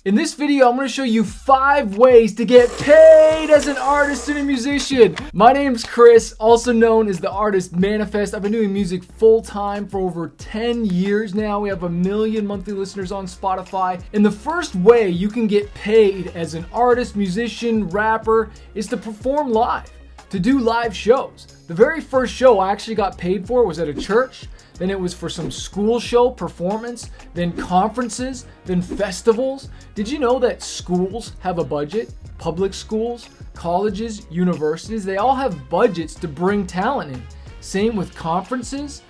In this video, I'm going to show you 5 ways to get paid as an artist and a musician. My name's Chris, also known as the Artist Manifest. I've been doing music full-time for over 10 years now. We have 1 million monthly listeners on Spotify. And the first way you can get paid as an artist, musician, rapper is to perform live, to do live shows. The very first show I actually got paid for was at a church. Then it was for some school show performance, then conferences, then festivals. Did you know that schools have a budget? Public schools, colleges, universities, they all have budgets to bring talent in. Same with conferences,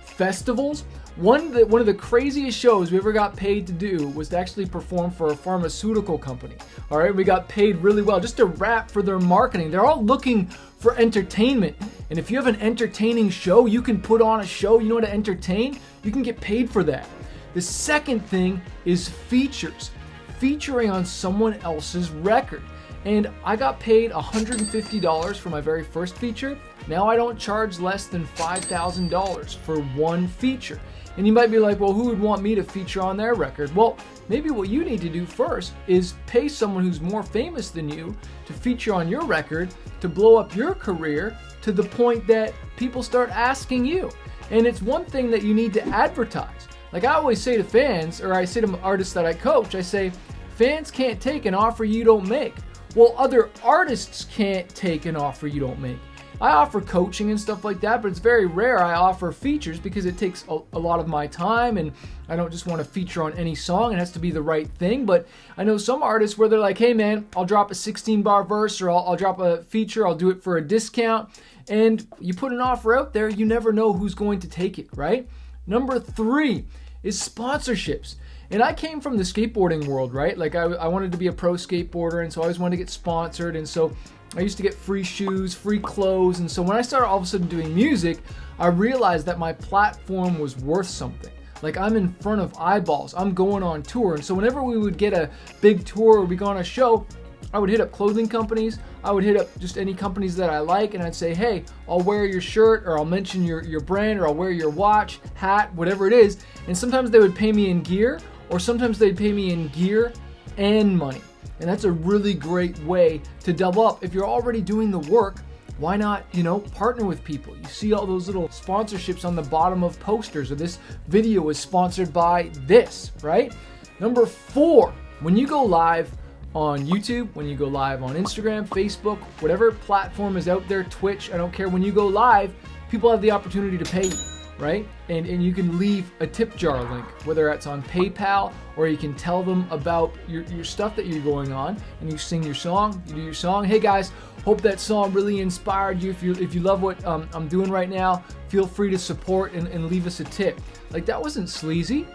festivals. One of the craziest shows we ever got paid to do was to actually perform for a pharmaceutical company. All right, we got paid really well just to rap for their marketing. They're all looking for entertainment. And if you have an entertaining show, you can put on a show, you know how to entertain, you can get paid for that. The second thing is features, featuring on someone else's record. And I got paid $150 for my very first feature. Now I don't charge less than $5,000 for one feature. And you might be like, well, who would want me to feature on their record? Well, maybe what you need to do first is pay someone who's more famous than you to feature on your record, to blow up your career to the point that people start asking you. And it's one thing that you need to advertise. Like I always say to fans, or I say to artists that I coach, I say, fans can't take an offer you don't make. Well, other artists can't take an offer you don't make. I offer coaching and stuff like that, but it's very rare I offer features because it takes a lot of my time and I don't just want to feature on any song. It has to be the right thing. But I know some artists where they're like, hey man, I'll drop a 16-bar verse or I'll drop a feature, I'll do it for a discount. And you put an offer out there, you never know who's going to take it, right? Number 3 is sponsorships. And I came from the skateboarding world, right? Like I wanted to be a pro skateboarder, and so I always wanted to get sponsored. And so I used to get free shoes, free clothes. And so when I started all of a sudden doing music, I realized that my platform was worth something. Like I'm in front of eyeballs, I'm going on tour. And so whenever we would get a big tour or we go on a show, I would hit up clothing companies. I would hit up just any companies that I like, and I'd say, hey, I'll wear your shirt, or I'll mention your brand, or I'll wear your watch, hat, whatever it is. And sometimes they would pay me in gear, or sometimes they'd pay me in gear and money. And that's a really great way to double up. If you're already doing the work, why not, partner with people? You see all those little sponsorships on the bottom of posters, or this video is sponsored by this, right? Number 4, when you go live on YouTube, when you go live on Instagram, Facebook, whatever platform is out there, Twitch, I don't care. When you go live, people have the opportunity to pay you, right? And you can leave a tip jar link, whether it's on PayPal, or you can tell them about your stuff that you're going on, and you sing your song, you do your song. Hey guys, hope that song really inspired you. If you love what I'm doing right now, feel free to support and leave us a tip. Like that wasn't sleazy,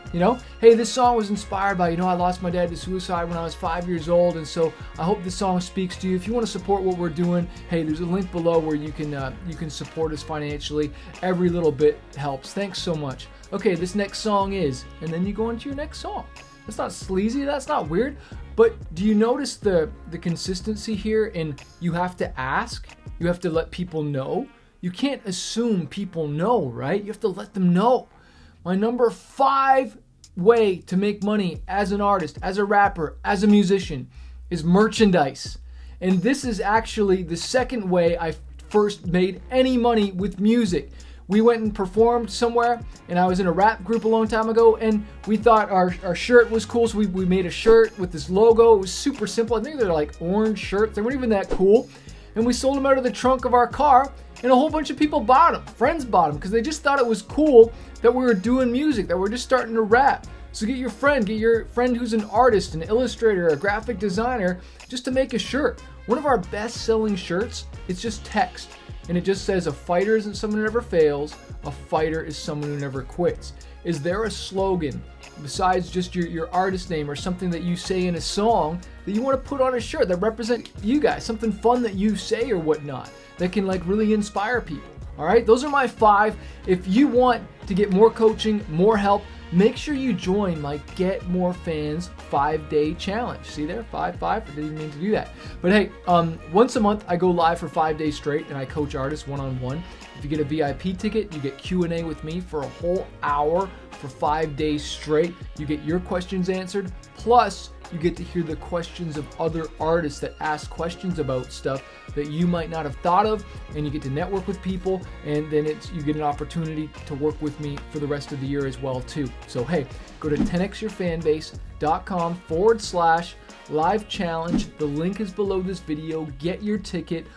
Hey, this song was inspired by, I lost my dad to suicide when I was 5 years old, and so I hope this song speaks to you. If you want to support what we're doing, hey, there's a link below where you can support us financially. Every little bit helps. Thanks so much. Okay, this next song is, and then you go into your next song. That's not sleazy, that's not weird, but do you notice the consistency here? And you have to ask, you have to let people know. You can't assume people know, right? You have to let them know. My number 5 way to make money as an artist, as a rapper, as a musician is merchandise. And this is actually the second way I first made any money with music. We went and performed somewhere, and I was in a rap group a long time ago, and we thought our shirt was cool, so we made a shirt with this logo. It was super simple. I think they're like orange shirts. They weren't even that cool. And we sold them out of the trunk of our car, and a whole bunch of people bought them. Friends bought them because they just thought it was cool that we were doing music, that we're just starting to rap. So get your friend who's an artist, an illustrator, a graphic designer, just to make a shirt. One of our best-selling shirts, it's just text. And it just says, a fighter isn't someone who never fails, a fighter is someone who never quits. Is there a slogan besides just your artist name or something that you say in a song that you want to put on a shirt that represents you guys, something fun that you say or whatnot that can really inspire people? All right, those are my 5. If you want to get more coaching, more help, make sure you join my Get More Fans 5-day challenge. See there, 5. I didn't mean to do that. But hey, once a month I go live for 5 days straight and I coach artists one-on-one. If you get a VIP ticket, you get Q&A with me for a whole hour for 5 days straight. You get your questions answered, plus you get to hear the questions of other artists that ask questions about stuff that you might not have thought of, and you get to network with people, and then you get an opportunity to work with me for the rest of the year as well too. So hey, go to 10xyourfanbase.com/live challenge. The link is below this video. Get your ticket.